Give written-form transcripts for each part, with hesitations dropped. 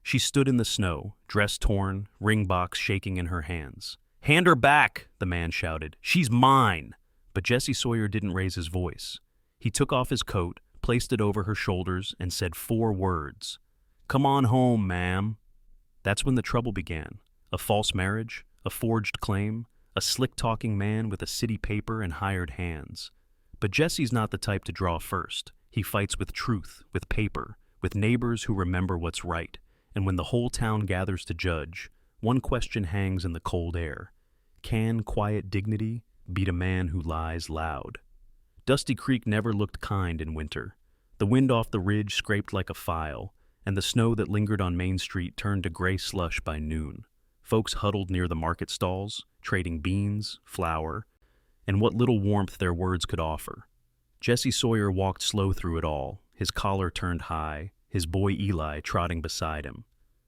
She stood in the snow, dress torn, ring box shaking in her hands. "Hand her back," the man shouted. "She's mine." But Jesse Sawyer didn't raise his voice. He took off his coat, placed it over her shoulders, and said 4 words. "Come on home, ma'am." That's when the trouble began. A false marriage, a forged claim, a slick-talking man with a city paper and hired hands. But Jesse's not the type to draw first. He fights with truth, with paper, with neighbors who remember what's right. And when the whole town gathers to judge, one question hangs in the cold air. Can quiet dignity beat a man who lies loud? Dusty Creek never looked kind in winter. The wind off the ridge scraped like a file, and the snow that lingered on Main Street turned to gray slush by noon. Folks huddled near the market stalls, trading beans, flour, and what little warmth their words could offer. Jesse Sawyer walked slow through it all, his collar turned high, his boy Eli trotting beside him.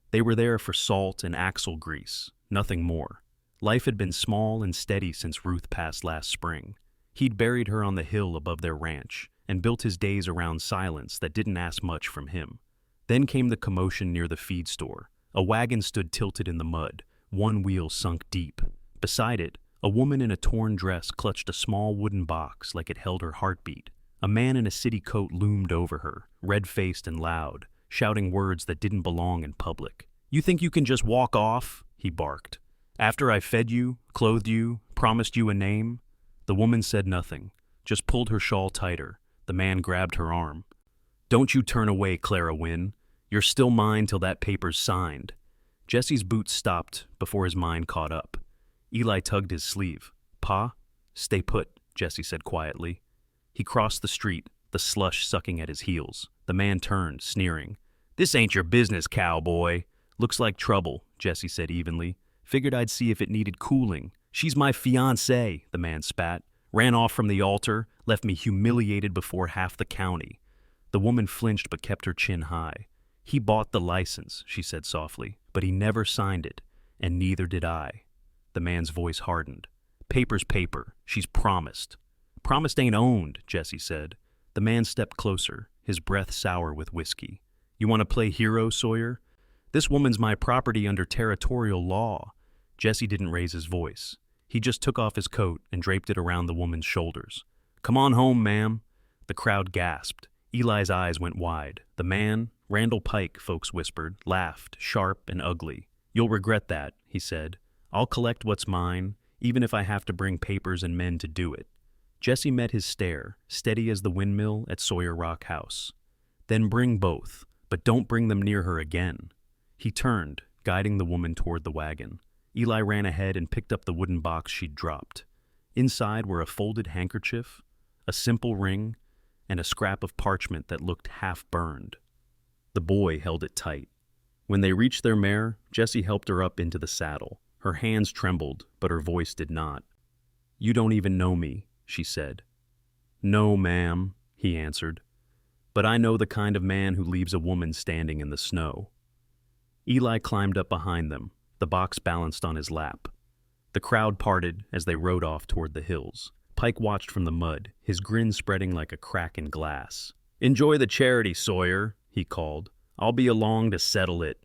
They were there for salt and axle grease, nothing more. Life had been small and steady since Ruth passed last spring. He'd buried her on the hill above their ranch and built his days around silence that didn't ask much from him. Then came the commotion near the feed store. A wagon stood tilted in the mud, one wheel sunk deep. Beside it, a woman in a torn dress clutched a small wooden box like it held her heartbeat. A man in a city coat loomed over her, red-faced and loud, shouting words that didn't belong in public. "You think you can just walk off?" he barked. "After I fed you, clothed you, promised you a name?" The woman said nothing, just pulled her shawl tighter. The man grabbed her arm. "Don't you turn away, Clara Wynne. You're still mine till that paper's signed." Jesse's boots stopped before his mind caught up. Eli tugged his sleeve. "Pa, stay put," Jesse said quietly. He crossed the street, the slush sucking at his heels. The man turned, sneering. "This ain't your business, cowboy." "Looks like trouble," Jesse said evenly. "Figured I'd see if it needed cooling." "She's my fiancée," the man spat. "Ran off from the altar, left me humiliated before half the county." The woman flinched but kept her chin high. "He bought the license," she said softly, "but he never signed it, and neither did I." The man's voice hardened. "Paper's paper. She's promised." "Promised ain't owned," Jesse said. The man stepped closer, his breath sour with whiskey. "You want to play hero, Sawyer? This woman's my property under territorial law." Jesse didn't raise his voice. He just took off his coat and draped it around the woman's shoulders. "Come on home, ma'am." The crowd gasped. Eli's eyes went wide. The man, Randall Pike, folks whispered, laughed, sharp and ugly. "You'll regret that," he said. "I'll collect what's mine, even if I have to bring papers and men to do it." Jesse met his stare, steady as the windmill at Sawyer Rock House. "Then bring both, but don't bring them near her again." He turned, guiding the woman toward the wagon. Eli ran ahead and picked up the wooden box she'd dropped. Inside were a folded handkerchief, a simple ring, and a scrap of parchment that looked half-burned. The boy held it tight. When they reached their mare, Jesse helped her up into the saddle. Her hands trembled, but her voice did not. "You don't even know me," she said. "No, ma'am," he answered. "But I know the kind of man who leaves a woman standing in the snow." Eli climbed up behind them, the box balanced on his lap. The crowd parted as they rode off toward the hills. Pike watched from the mud, his grin spreading like a crack in glass. "Enjoy the charity, Sawyer," he called. "I'll be along to settle it."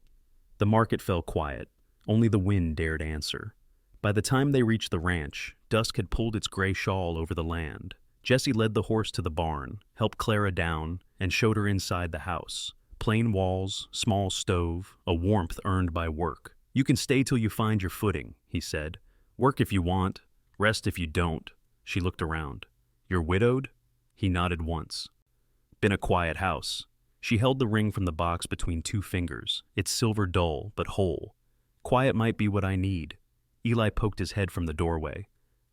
The market fell quiet. Only the wind dared answer. By the time they reached the ranch, dusk had pulled its gray shawl over the land. Jesse led the horse to the barn, helped Clara down, and showed her inside the house. Plain walls, small stove, a warmth earned by work. "You can stay till you find your footing," he said. "Work if you want, rest if you don't." She looked around. "You're widowed?" He nodded once. "Been a quiet house." She held the ring from the box between 2 fingers, its silver dull but whole. "Quiet might be what I need." Eli poked his head from the doorway.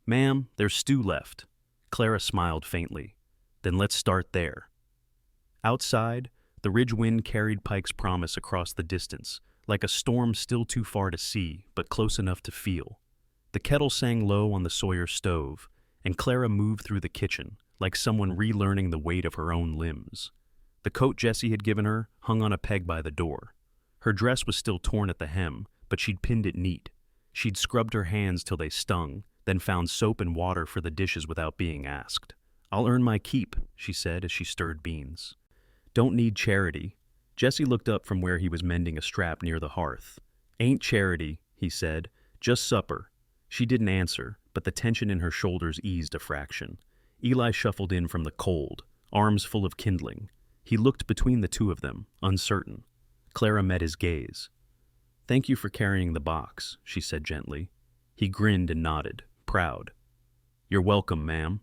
"Ma'am, there's stew left." Clara smiled faintly. "Then let's start there." Outside, the ridge wind carried Pike's promise across the distance, like a storm still too far to see, but close enough to feel. The kettle sang low on the Sawyer stove, and Clara moved through the kitchen, like someone relearning the weight of her own limbs. The coat Jesse had given her hung on a peg by the door. Her dress was still torn at the hem, but she'd pinned it neat. She'd scrubbed her hands till they stung, then found soap and water for the dishes without being asked. "I'll earn my keep," she said as she stirred beans. "Don't need charity." Jesse looked up from where he was mending a strap near the hearth. "Ain't charity," he said. "Just supper." She didn't answer, but the tension in her shoulders eased a fraction. Eli shuffled in from the cold, arms full of kindling. He looked between the two of them, uncertain. Clara met his gaze. "Thank you for carrying the box," she said gently. He grinned and nodded, proud. "You're welcome, ma'am."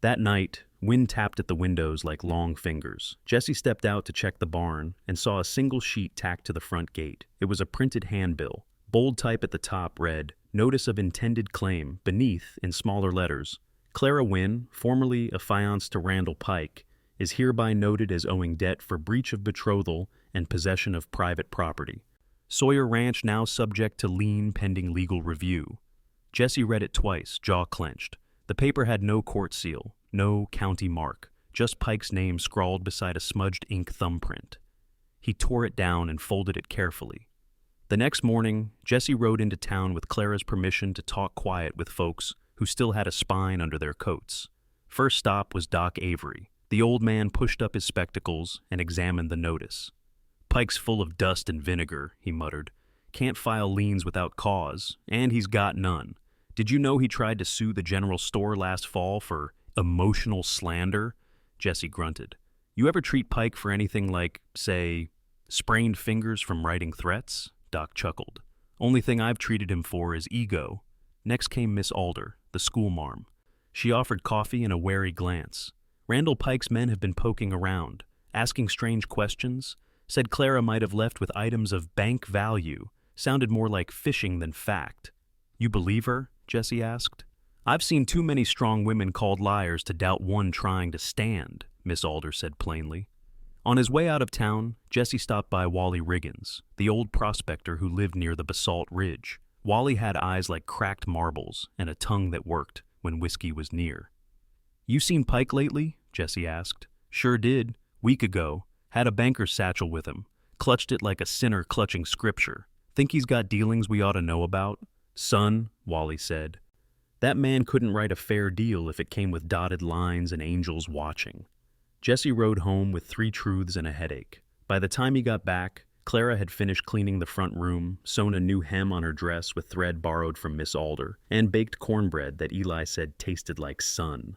That night, wind tapped at the windows like long fingers. Jesse stepped out to check the barn and saw a single sheet tacked to the front gate. It was a printed handbill. Bold type at the top read, "Notice of intended claim." Beneath, in smaller letters, "Clara Wynne, formerly affianced to Randall Pike, is hereby noted as owing debt for breach of betrothal and possession of private property. Sawyer Ranch now subject to lien pending legal review." Jesse read it twice, jaw clenched. The paper had no court seal, no county mark, just Pike's name scrawled beside a smudged ink thumbprint. He tore it down and folded it carefully. The next morning, Jesse rode into town with Clara's permission to talk quiet with folks who still had a spine under their coats. First stop was Doc Avery. The old man pushed up his spectacles and examined the notice. "Pike's full of dust and vinegar," he muttered. "Can't file liens without cause, and he's got none. Did you know he tried to sue the general store last fall for emotional slander?" Jesse grunted. "You ever treat Pike for anything like, say, sprained fingers from writing threats?" Doc chuckled. "Only thing I've treated him for is ego." Next came Miss Alder, the schoolmarm. She offered coffee and a wary glance. Randall Pike's men have been poking around, asking strange questions. Said Clara might have left with items of bank value. Sounded more like fishing than fact. "You believe her?" Jesse asked. "I've seen too many strong women called liars to doubt one trying to stand," Miss Alder said plainly. On his way out of town, Jesse stopped by Wally Riggins, the old prospector who lived near the Basalt Ridge. Wally had eyes like cracked marbles and a tongue that worked when whiskey was near. "You seen Pike lately?" Jesse asked. "Sure did. Week ago. Had a banker's satchel with him. Clutched it like a sinner clutching scripture. Think he's got dealings we ought to know about?" "Son," Wally said, "that man couldn't write a fair deal if it came with dotted lines and angels watching." Jesse rode home with 3 truths and a headache. By the time he got back, Clara had finished cleaning the front room, sewn a new hem on her dress with thread borrowed from Miss Alder, and baked cornbread that Eli said tasted like sun.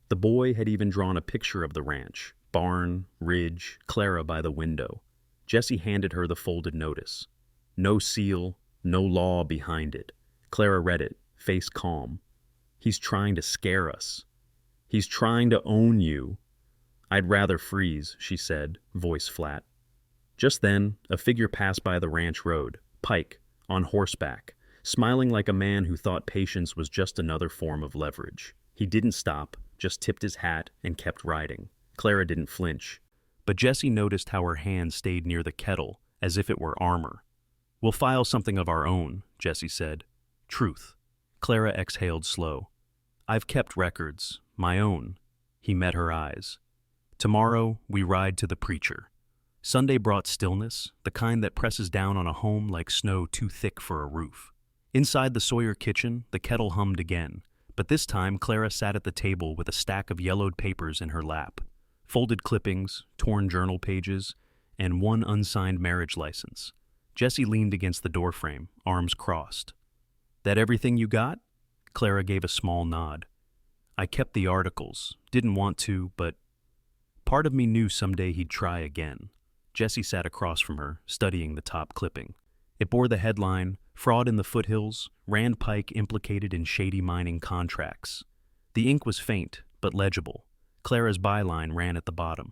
The boy had even drawn a picture of the ranch, barn, ridge, Clara by the window. Jesse handed her the folded notice. No seal, no law behind it. Clara read it, face calm. "He's trying to scare us. He's trying to own you." "I'd rather freeze," she said, voice flat. Just then, a figure passed by the ranch road, Pike, on horseback, smiling like a man who thought patience was just another form of leverage. He didn't stop, just tipped his hat and kept riding. Clara didn't flinch, but Jesse noticed how her hand stayed near the kettle, as if it were armor. "We'll file something of our own," Jesse said. "Truth." Clara exhaled slow. "I've kept records, my own." He met her eyes. "Tomorrow, we ride to the preacher." Sunday brought stillness, the kind that presses down on a home like snow too thick for a roof. Inside the Sawyer kitchen, the kettle hummed again, but this time Clara sat at the table with a stack of yellowed papers in her lap. Folded clippings, torn journal pages, and one unsigned marriage license. Jesse leaned against the doorframe, arms crossed. "That everything you got?" Clara gave a small nod. "I kept the articles. Didn't want to, but part of me knew someday he'd try again." Jesse sat across from her, studying the top clipping. It bore the headline, "Fraud in the Foothills, Rand Pike implicated in shady mining contracts." The ink was faint, but legible. Clara's byline ran at the bottom.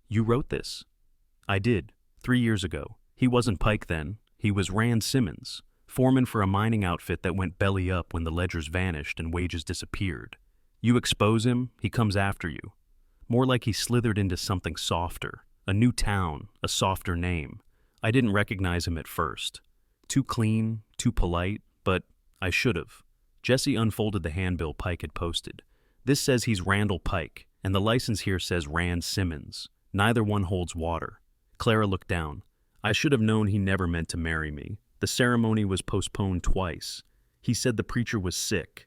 "You wrote this?" "I did, 3 years ago. He wasn't Pike then. He was Rand Simmons, foreman for a mining outfit that went belly up when the ledgers vanished and wages disappeared. You expose him, he comes after you. More like he slithered into something softer. A new town, a softer name. I didn't recognize him at first. Too clean, too polite, but I should have." Jesse unfolded the handbill Pike had posted. "This says he's Randall Pike, and the license here says Rand Simmons. Neither one holds water." Clara looked down. "I should have known he never meant to marry me. The ceremony was postponed twice. He said the preacher was sick.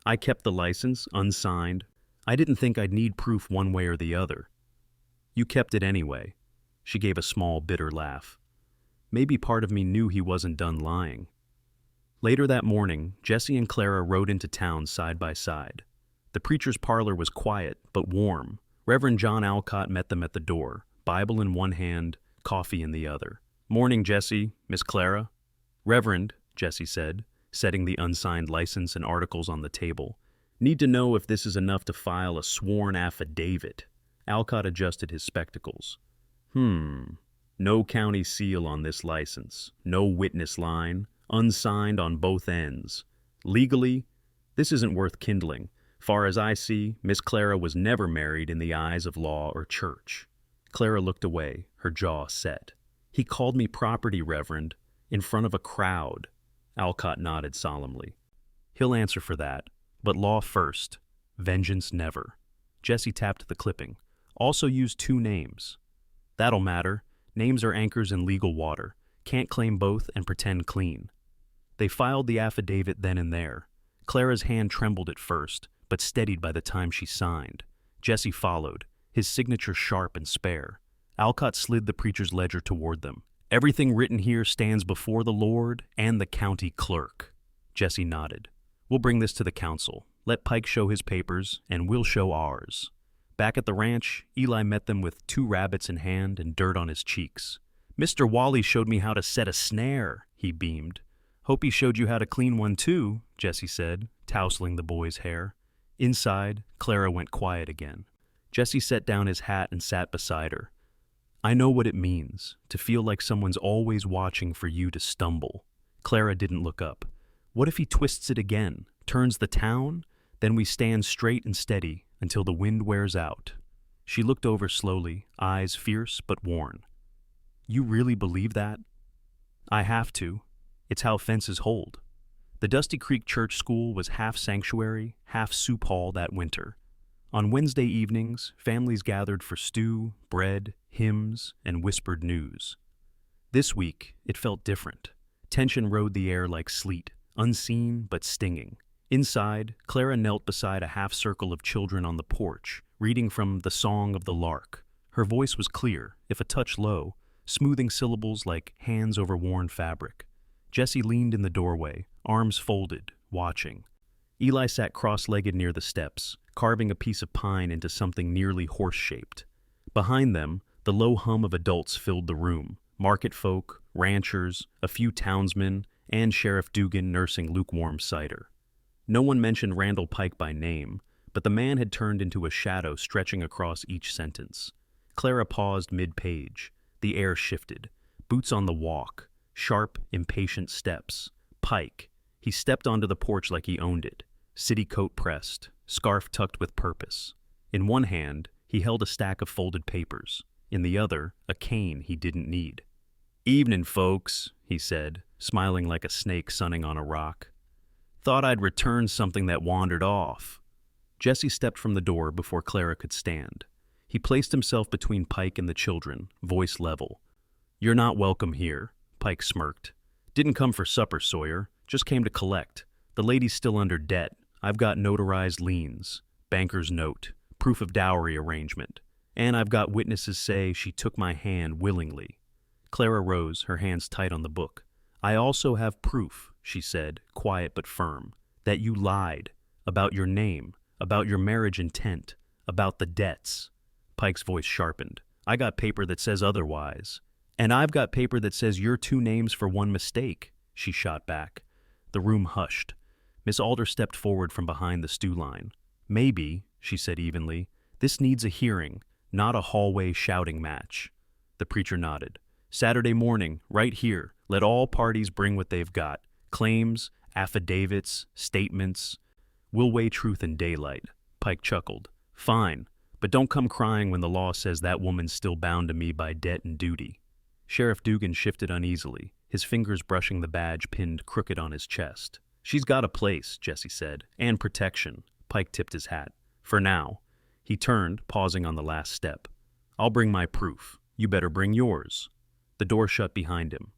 I kept the license, unsigned. I didn't think I'd need proof one way or the other." "You kept it anyway." She gave a small, bitter laugh. Maybe part of me knew he wasn't done lying. Later that morning, Jesse and Clara rode into town side by side. The preacher's parlor was quiet, but warm. Reverend John Alcott met them at the door, Bible in one hand, coffee in the other. "Morning, Jesse, Miss Clara." "Reverend," Jesse said, setting the unsigned license and articles on the table. "Need to know if this is enough to file a sworn affidavit." Alcott adjusted his spectacles. No county seal on this license, no witness line, unsigned on both ends. Legally, this isn't worth kindling. Far as I see, Miss Clara was never married in the eyes of law or church." Clara looked away, her jaw set. "He called me property, Reverend, in front of a crowd." Alcott nodded solemnly. "He'll answer for that, but law first, vengeance never." Jesse tapped the clipping. "Also use two names." "That'll matter. Names are anchors in legal water. Can't claim both and pretend clean." They filed the affidavit then and there. Clara's hand trembled at first, but steadied by the time she signed. Jesse followed, his signature sharp and spare. Alcott slid the preacher's ledger toward them. "Everything written here stands before the Lord and the county clerk." Jesse nodded. "We'll bring this to the council. Let Pike show his papers, and we'll show ours." Back at the ranch, Eli met them with 2 rabbits in hand and dirt on his cheeks. "Mr. Wally showed me how to set a snare," he beamed. "Hope he showed you how to clean one too," Jesse said, tousling the boy's hair. Inside, Clara went quiet again. Jesse set down his hat and sat beside her. "I know what it means, to feel like someone's always watching for you to stumble." Clara didn't look up. "What if he twists it again, turns the town? Then we stand straight and steady until the wind wears out." She looked over slowly, eyes fierce but worn. "You really believe that?" "I have to. It's how fences hold." The Dusty Creek Church School was half sanctuary, half soup hall that winter. On Wednesday evenings, families gathered for stew, bread, hymns, and whispered news. This week, it felt different. Tension rode the air like sleet, unseen but stinging. Inside, Clara knelt beside a half-circle of children on the porch, reading from The Song of the Lark. Her voice was clear, if a touch low, smoothing syllables like hands over worn fabric. Jesse leaned in the doorway, arms folded, watching. Eli sat cross-legged near the steps, carving a piece of pine into something nearly horse-shaped. Behind them, the low hum of adults filled the room. Market folk, ranchers, a few townsmen, and Sheriff Dugan nursing lukewarm cider. No one mentioned Randall Pike by name, but the man had turned into a shadow stretching across each sentence. Clara paused mid-page. The air shifted. Boots on the walk. Sharp, impatient steps. Pike. He stepped onto the porch like he owned it. City coat pressed, scarf tucked with purpose. In one hand, he held a stack of folded papers. In the other, a cane he didn't need. "Evening, folks," he said, smiling like a snake sunning on a rock. "Thought I'd return something that wandered off." Jesse stepped from the door before Clara could stand. He placed himself between Pike and the children, voice level. "You're not welcome here," Pike smirked. "Didn't come for supper, Sawyer. Just came to collect. The lady's still under debt. I've got notarized liens, banker's note, proof of dowry arrangement, and I've got witnesses say she took my hand willingly." Clara rose, her hands tight on the book. "I also have proof," she said, quiet but firm, "that you lied about your name, about your marriage intent, about the debts." Pike's voice sharpened. "I got paper that says otherwise. And I've got paper that says you're 2 names for 1 mistake," she shot back. The room hushed. Miss Alder stepped forward from behind the stew line. "Maybe," she said evenly, "this needs a hearing, not a hallway shouting match." The preacher nodded. "Saturday morning, right here. Let all parties bring what they've got. Claims, affidavits, statements. We'll weigh truth in daylight." Pike chuckled. "Fine, but don't come crying when the law says that woman's still bound to me by debt and duty." Sheriff Dugan shifted uneasily, his fingers brushing the badge pinned crooked on his chest. "She's got a place," Jesse said, "and protection." Pike tipped his hat. "For now." He turned, pausing on the last step. "I'll bring my proof. You better bring yours." The door shut behind him.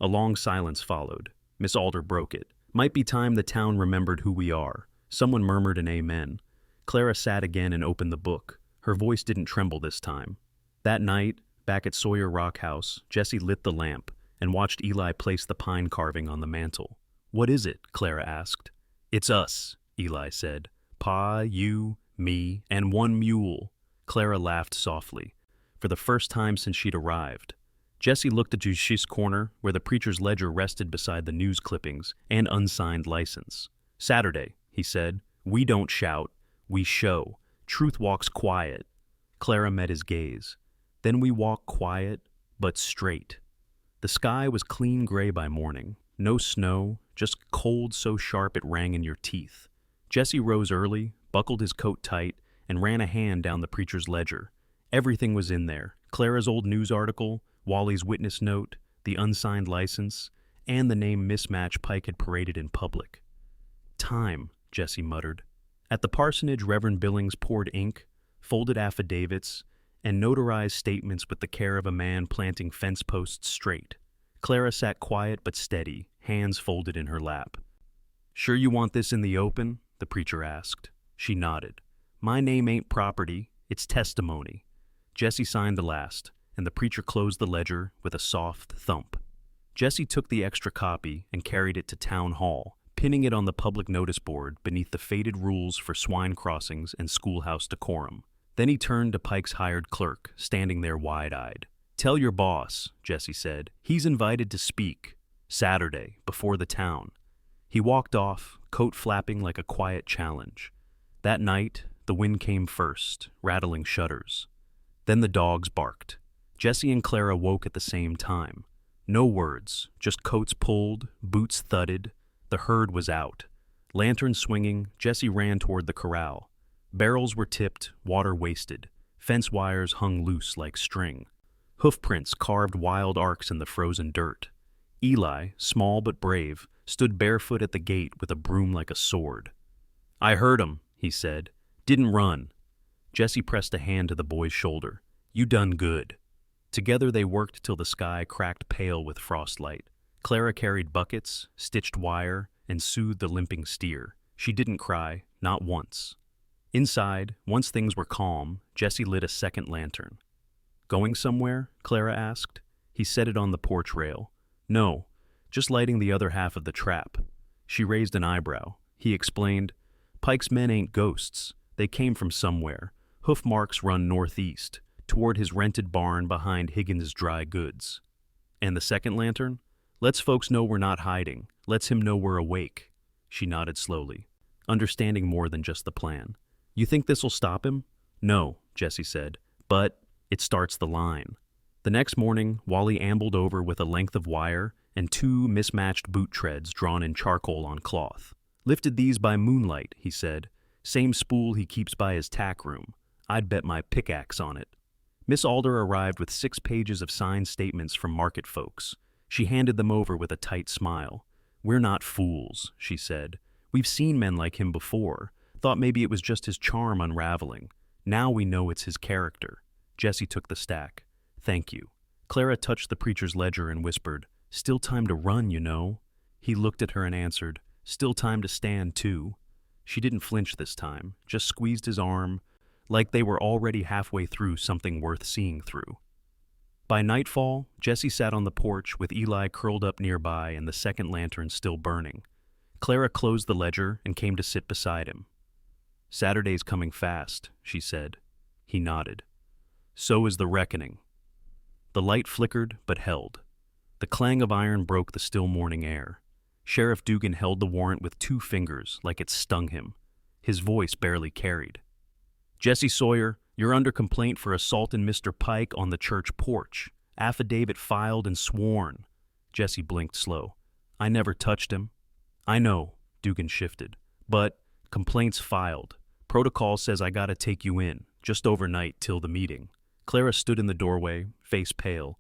A long silence followed. Miss Alder broke it. "Might be time the town remembered who we are." Someone murmured an amen. Clara sat again and opened the book. Her voice didn't tremble this time. That night, Back at Sawyer Rock House, Jesse lit the lamp and watched Eli place the pine carving on the mantel. "What is it?" Clara asked. "It's us," Eli said. "Pa, you, me, and one mule." Clara laughed softly, for the first time since she'd arrived. Jesse looked at Jushi's corner, where the preacher's ledger rested beside the news clippings and unsigned license. "Saturday," he said. "We don't shout, we show. Truth walks quiet." Clara met his gaze. "Then we walk quiet, but straight." The sky was clean gray by morning. No snow, just cold so sharp it rang in your teeth. Jesse rose early, buckled his coat tight, and ran a hand down the preacher's ledger. Everything was in there. Clara's old news article, Wally's witness note, the unsigned license, and the name mismatch Pike had paraded in public. "Time," Jesse muttered. At the parsonage, Reverend Billings poured ink, folded affidavits, and notarized statements with the care of a man planting fence posts straight. Clara sat quiet but steady, hands folded in her lap. "Sure you want this in the open?" the preacher asked. She nodded. "My name ain't property, it's testimony." Jesse signed the last, and the preacher closed the ledger with a soft thump. Jesse took the extra copy and carried it to town hall, pinning it on the public notice board beneath the faded rules for swine crossings and schoolhouse decorum. Then he turned to Pike's hired clerk, standing there wide-eyed. "Tell your boss," Jesse said. "He's invited to speak. Saturday, before the town." He walked off, coat flapping like a quiet challenge. That night, the wind came first, rattling shutters. Then the dogs barked. Jesse and Clara woke at the same time. No words, just coats pulled, boots thudded. The herd was out. Lantern swinging, Jesse ran toward the corral. Barrels were tipped, water wasted. Fence wires hung loose like string. Hoofprints carved wild arcs in the frozen dirt. Eli, small but brave, stood barefoot at the gate with a broom like a sword. "I heard 'em," he said. "Didn't run." Jesse pressed a hand to the boy's shoulder. "You done good." Together they worked till the sky cracked pale with frostlight. Clara carried buckets, stitched wire, and soothed the limping steer. She didn't cry, not once. Inside, once things were calm, Jesse lit a second lantern. "Going somewhere?" Clara asked. He set it on the porch rail. "No, just lighting the other half of the trap." She raised an eyebrow. He explained, "Pike's men ain't ghosts. They came from somewhere. Hoof marks run northeast, toward his rented barn behind Higgins' dry goods." "And the second lantern?" "Lets folks know we're not hiding. Lets him know we're awake." She nodded slowly, understanding more than just the plan. "You think this'll stop him?" "No," Jesse said, "but it starts the line." The next morning, Wally ambled over with a length of wire and 2 mismatched boot treads drawn in charcoal on cloth. "Lifted these by moonlight," he said. "Same spool he keeps by his tack room. I'd bet my pickaxe on it." Miss Alder arrived with 6 pages of signed statements from market folks. She handed them over with a tight smile. "We're not fools," she said. "We've seen men like him before. Thought maybe it was just his charm unraveling. Now we know it's his character." Jesse took the stack. "Thank you." Clara touched the preacher's ledger and whispered, "Still time to run, you know." He looked at her and answered, "Still time to stand, too." She didn't flinch this time, just squeezed his arm, like they were already halfway through something worth seeing through. By nightfall, Jesse sat on the porch with Eli curled up nearby and the second lantern still burning. Clara closed the ledger and came to sit beside him. "Saturday's coming fast," she said. He nodded. "So is the reckoning." The light flickered but held. The clang of iron broke the still morning air. Sheriff Dugan held the warrant with 2 fingers, like it stung him. His voice barely carried. "Jesse Sawyer, you're under complaint for assaulting Mr. Pike on the church porch. Affidavit filed and sworn." Jesse blinked slow. "I never touched him." "I know," Dugan shifted. "But complaint's filed. Protocol says I gotta take you in, just overnight till the meeting." Clara stood in the doorway, face pale.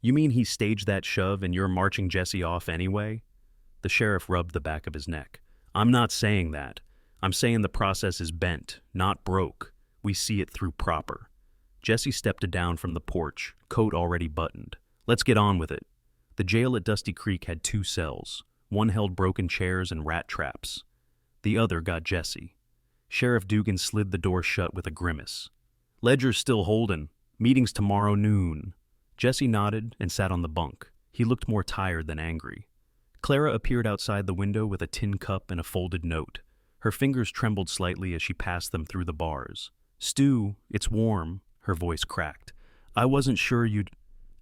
"You mean he staged that shove and you're marching Jesse off anyway?" The sheriff rubbed the back of his neck. "I'm not saying that. I'm saying the process is bent, not broke. We see it through proper." Jesse stepped down from the porch, coat already buttoned. "Let's get on with it." The jail at Dusty Creek had 2 cells. One held broken chairs and rat traps. The other got Jesse. Sheriff Dugan slid the door shut with a grimace. "Ledger's still holding. Meeting's tomorrow noon. Jesse nodded and sat on the bunk. He looked more tired than angry. Clara appeared outside the window with a tin cup and a folded note. Her fingers trembled slightly as she passed them through the bars. "Stu, it's warm," her voice cracked. "I wasn't sure you'd—"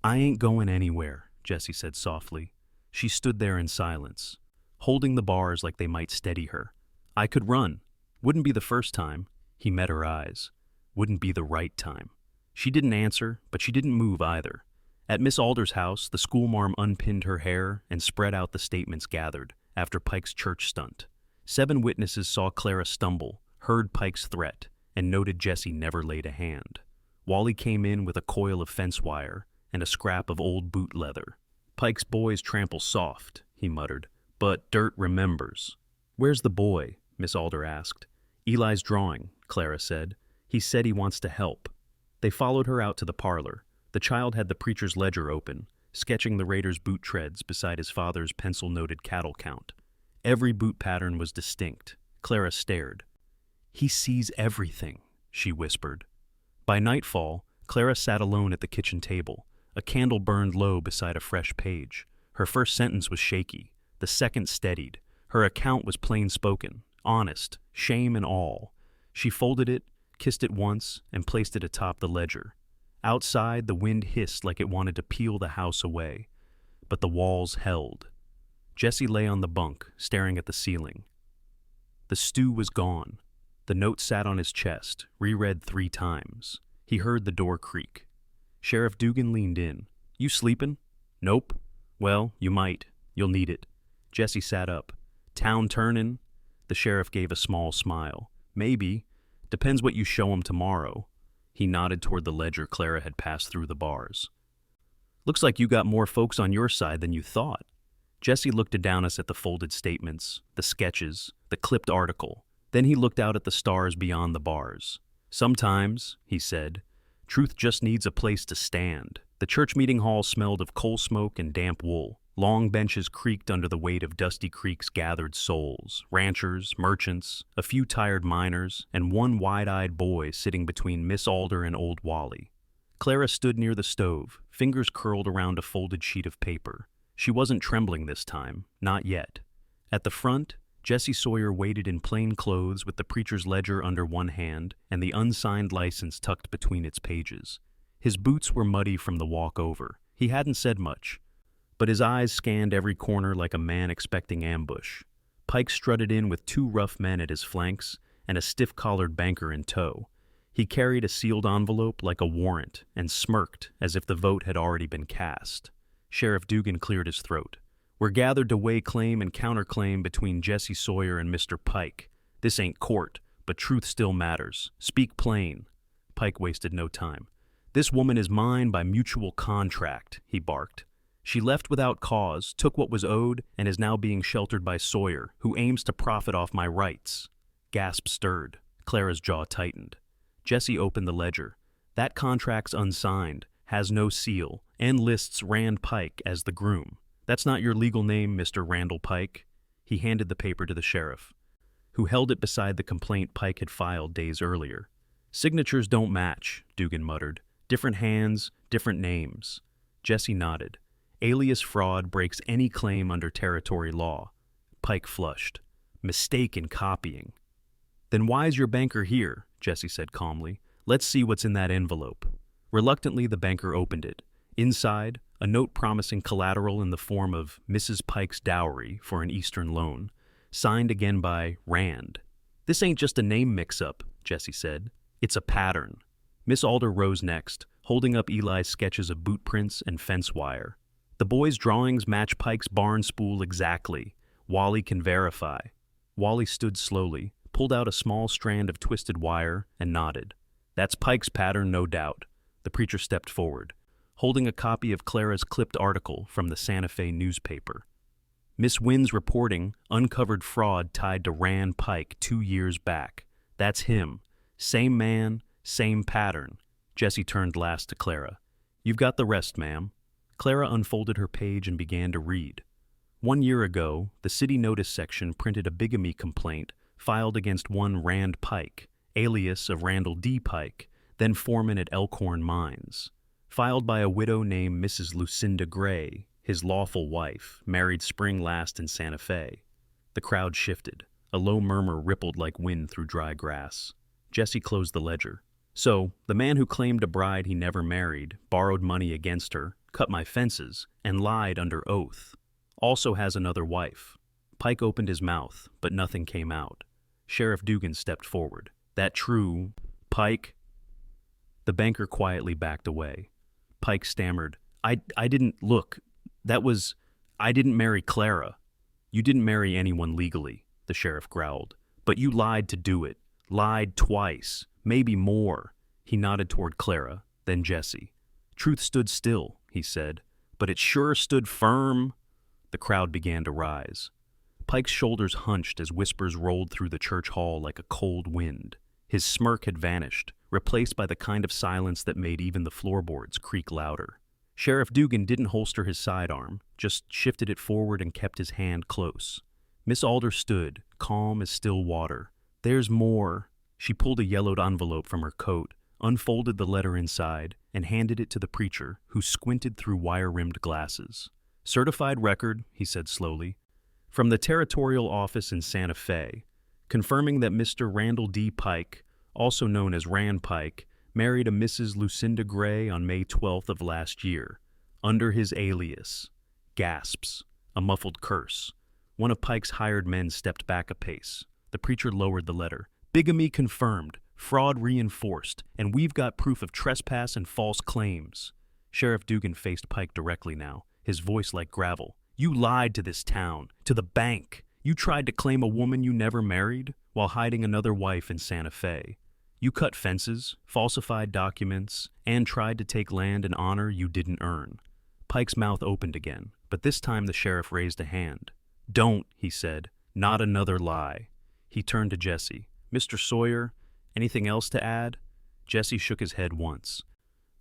"I ain't going anywhere," Jesse said softly. She stood there in silence, holding the bars like they might steady her. "I could run. Wouldn't be the first time." He met her eyes. "Wouldn't be the right time." She didn't answer, but she didn't move either. At Miss Alder's house, the schoolmarm unpinned her hair and spread out the statements gathered after Pike's church stunt. 7 witnesses saw Clara stumble, heard Pike's threat, and noted Jesse never laid a hand. Wally came in with a coil of fence wire and a scrap of old boot leather. "Pike's boys trample soft," he muttered, "but dirt remembers." "Where's the boy?" Miss Alder asked. "Eli's drawing," Clara said. "He said he wants to help." They followed her out to the parlor. The child had the preacher's ledger open, sketching the raider's boot treads beside his father's pencil-noted cattle count. Every boot pattern was distinct. Clara stared. "He sees everything," she whispered. By nightfall, Clara sat alone at the kitchen table. A candle burned low beside a fresh page. Her first sentence was shaky. The second steadied. Her account was plain-spoken, honest, shame and all. She folded it, kissed it once, and placed it atop the ledger. Outside, the wind hissed like it wanted to peel the house away. But the walls held. Jesse lay on the bunk, staring at the ceiling. The stew was gone. The note sat on his chest, reread 3 times. He heard the door creak. Sheriff Dugan leaned in. "You sleepin'?" "Nope." "Well, you might. You'll need it." Jesse sat up. "Town turnin'?" The sheriff gave a small smile. "Maybe. Depends what you show him tomorrow." He nodded toward the ledger Clara had passed through the bars. "Looks like you got more folks on your side than you thought." Jesse looked down us at the folded statements, the sketches, the clipped article. Then he looked out at the stars beyond the bars. "Sometimes," he said, "truth just needs a place to stand." The church meeting hall smelled of coal smoke and damp wool. Long benches creaked under the weight of Dusty Creek's gathered souls, ranchers, merchants, a few tired miners, and one wide-eyed boy sitting between Miss Alder and old Wally. Clara stood near the stove, fingers curled around a folded sheet of paper. She wasn't trembling this time, not yet. At the front, Jesse Sawyer waited in plain clothes with the preacher's ledger under one hand and the unsigned license tucked between its pages. His boots were muddy from the walk over. He hadn't said much, but his eyes scanned every corner like a man expecting ambush. Pike strutted in with 2 rough men at his flanks and a stiff-collared banker in tow. He carried a sealed envelope like a warrant and smirked as if the vote had already been cast. Sheriff Dugan cleared his throat. "We're gathered to weigh claim and counterclaim between Jesse Sawyer and Mr. Pike. This ain't court, but truth still matters. Speak plain." Pike wasted no time. "This woman is mine by mutual contract," he barked. "She left without cause, took what was owed, and is now being sheltered by Sawyer, who aims to profit off my rights." Gasp stirred. Clara's jaw tightened. Jesse opened the ledger. "That contract's unsigned, has no seal, and lists Rand Pike as the groom. That's not your legal name, Mr. Randall Pike." He handed the paper to the sheriff, who held it beside the complaint Pike had filed days earlier. "Signatures don't match," Dugan muttered. "Different hands, different names." Jesse nodded. "Alias fraud breaks any claim under territory law." Pike flushed. "Mistake in copying." "Then why's your banker here?" Jesse said calmly. "Let's see what's in that envelope." Reluctantly, the banker opened it. Inside, a note promising collateral in the form of Mrs. Pike's dowry for an Eastern loan, signed again by Rand. "This ain't just a name mix-up," Jesse said. "It's a pattern." Miss Alder rose next, holding up Eli's sketches of boot prints and fence wire. "The boy's drawings match Pike's barn spool exactly. Wally can verify." Wally stood slowly, pulled out a small strand of twisted wire, and nodded. "That's Pike's pattern, no doubt." The preacher stepped forward, holding a copy of Clara's clipped article from the Santa Fe newspaper. "Miss Wynn's reporting uncovered fraud tied to Rand Pike 2 years back. That's him. Same man, same pattern." Jesse turned last to Clara. "You've got the rest, ma'am." Clara unfolded her page and began to read. 1 year ago, the city notice section printed a bigamy complaint filed against one Rand Pike, alias of Randall D. Pike, then foreman at Elkhorn Mines. Filed by a widow named Mrs. Lucinda Gray, his lawful wife, married spring last in Santa Fe. The crowd shifted. A low murmur rippled like wind through dry grass. Jesse closed the ledger. So, the man who claimed a bride he never married, borrowed money against her, cut my fences, and lied under oath, also has another wife. Pike opened his mouth, but nothing came out. Sheriff Dugan stepped forward. That true, Pike? The banker quietly backed away. Pike stammered, I didn't look. I didn't marry Clara. You didn't marry anyone legally, the sheriff growled. But you lied to do it. Lied twice, maybe more. He nodded toward Clara, then Jesse. Truth stood still, he said, but it sure stood firm. The crowd began to rise. Pike's shoulders hunched as whispers rolled through the church hall like a cold wind. His smirk had vanished, replaced by the kind of silence that made even the floorboards creak louder. Sheriff Dugan didn't holster his sidearm, just shifted it forward and kept his hand close. Miss Alder stood, calm as still water. There's more. She pulled a yellowed envelope from her coat, unfolded the letter inside, and handed it to the preacher, who squinted through wire-rimmed glasses. Certified record, he said slowly, from the territorial office in Santa Fe, confirming that Mr. Randall D. Pike, also known as Rand Pike, married a Mrs. Lucinda Gray on May 12th of last year, under his alias. Gasps. A muffled curse. One of Pike's hired men stepped back a pace. The preacher lowered the letter. Bigamy confirmed, fraud reinforced, and we've got proof of trespass and false claims. Sheriff Dugan faced Pike directly now, his voice like gravel. You lied to this town, to the bank. You tried to claim a woman you never married while hiding another wife in Santa Fe. You cut fences, falsified documents, and tried to take land and honor you didn't earn. Pike's mouth opened again, but this time the sheriff raised a hand. Don't, he said, not another lie. He turned to Jesse. Mr. Sawyer, anything else to add? Jesse shook his head once.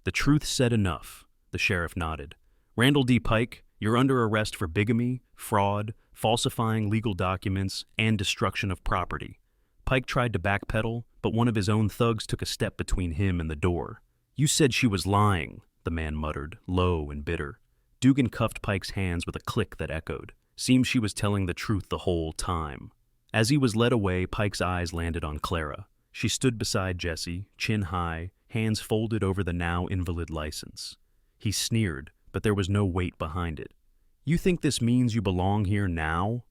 The truth said enough, the sheriff nodded. Randall D. Pike, you're under arrest for bigamy, fraud, falsifying legal documents, and destruction of property. Pike tried to backpedal, but one of his own thugs took a step between him and the door. You said she was lying, the man muttered, low and bitter. Dugan cuffed Pike's hands with a click that echoed. Seems she was telling the truth the whole time. As he was led away, Pike's eyes landed on Clara. She stood beside Jesse, chin high, hands folded over the now invalid license. He sneered, but there was no weight behind it. You think this means you belong here now?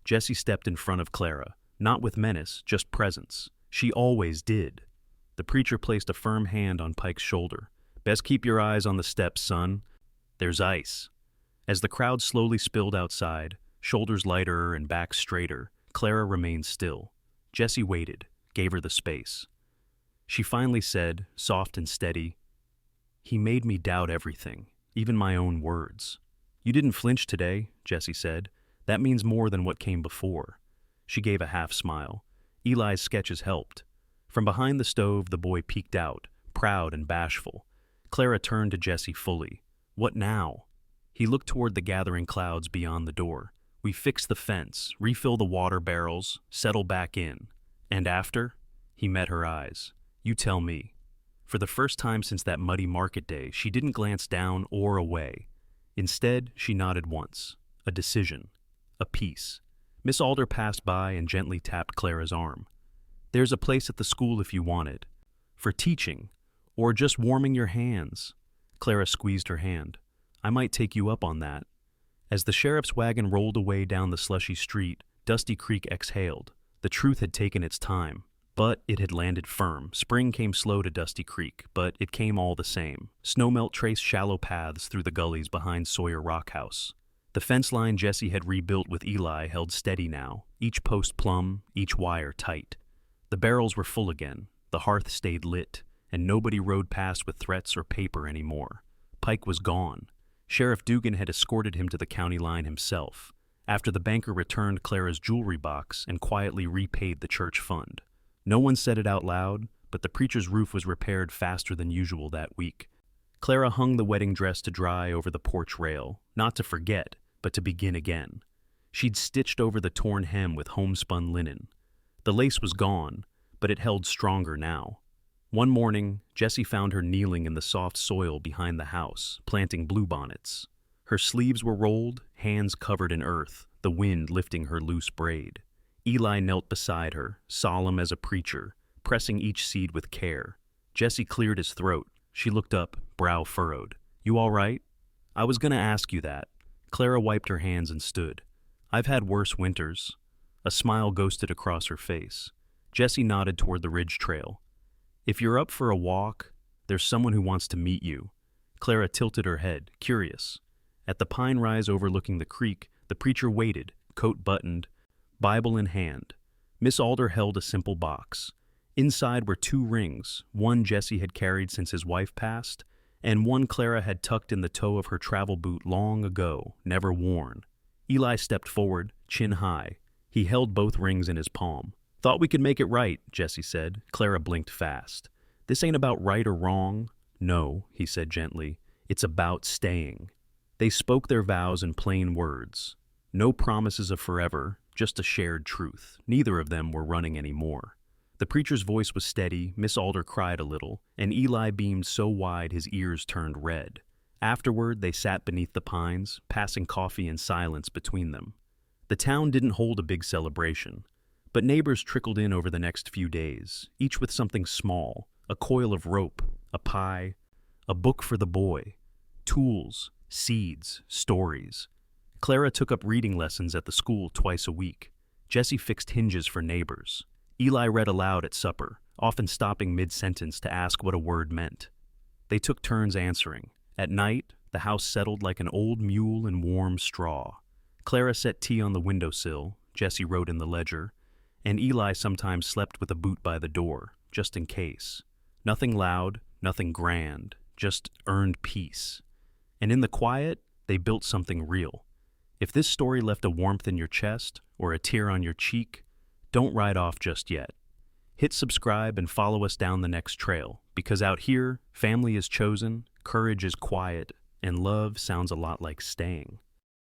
Jesse stepped in front of Clara, not with menace, just presence. She always did. The preacher placed a firm hand on Pike's shoulder. Best keep your eyes on the steps, son. There's ice. As the crowd slowly spilled outside, shoulders lighter and back straighter, Clara remained still. Jesse waited, gave her the space. She finally said, soft and steady, He made me doubt everything, even my own words. You didn't flinch today, Jesse said. That means more than what came before. She gave a half smile. Eli's sketches helped. From behind the stove, the boy peeked out, proud and bashful. Clara turned to Jesse fully. What now? He looked toward the gathering clouds beyond the door. We fix the fence, refill the water barrels, settle back in. And after? He met her eyes. You tell me. For the first time since that muddy market day, she didn't glance down or away. Instead, she nodded once. A decision. A peace. Miss Alder passed by and gently tapped Clara's arm. There's a place at the school if you want it. For teaching. Or just warming your hands. Clara squeezed her hand. I might take you up on that. As the sheriff's wagon rolled away down the slushy street, Dusty Creek exhaled. The truth had taken its time, but it had landed firm. Spring came slow to Dusty Creek, but it came all the same. Snowmelt traced shallow paths through the gullies behind Sawyer Rock House. The fence line Jesse had rebuilt with Eli held steady now, each post plumb, each wire tight. The barrels were full again, the hearth stayed lit, and nobody rode past with threats or paper anymore. Pike was gone. Sheriff Dugan had escorted him to the county line himself, after the banker returned Clara's jewelry box and quietly repaid the church fund. No one said it out loud, but the preacher's roof was repaired faster than usual that week. Clara hung the wedding dress to dry over the porch rail, not to forget, but to begin again. She'd stitched over the torn hem with homespun linen. The lace was gone, but it held stronger now. One morning, Jessie found her kneeling in the soft soil behind the house, planting bluebonnets. Her sleeves were rolled, hands covered in earth, the wind lifting her loose braid. Eli knelt beside her, solemn as a preacher, pressing each seed with care. Jessie cleared his throat. She looked up, brow furrowed. "You all right?" "I was going to ask you that." Clara wiped her hands and stood. "I've had worse winters." A smile ghosted across her face. Jessie nodded toward the ridge trail. "If you're up for a walk, there's someone who wants to meet you." Clara tilted her head, curious. At the pine rise overlooking the creek, the preacher waited, coat buttoned, Bible in hand. Miss Alder held a simple box. Inside were 2 rings, one Jessie had carried since his wife passed, and one Clara had tucked in the toe of her travel boot long ago, never worn. Eli stepped forward, chin high. He held both rings in his palm. "Thought we could make it right," Jessie said. Clara blinked fast. "This ain't about right or wrong." "No," he said gently. "It's about staying." They spoke their vows in plain words. No promises of forever, just a shared truth. Neither of them were running anymore. The preacher's voice was steady, Miss Alder cried a little, and Eli beamed so wide his ears turned red. Afterward, they sat beneath the pines, passing coffee in silence between them. The town didn't hold a big celebration, but neighbors trickled in over the next few days, each with something small, a coil of rope, a pie, a book for the boy, tools, seeds, stories. Clara took up reading lessons at the school twice a week. Jessie fixed hinges for neighbors. Eli read aloud at supper, often stopping mid-sentence to ask what a word meant. They took turns answering. At night, the house settled like an old mule in warm straw. Clara set tea on the windowsill, Jessie wrote in the ledger, and Eli sometimes slept with a boot by the door, just in case. Nothing loud, nothing grand, just earned peace. And in the quiet, they built something real. If this story left a warmth in your chest or a tear on your cheek, don't ride off just yet. Hit subscribe and follow us down the next trail, because out here, family is chosen, courage is quiet, and love sounds a lot like staying.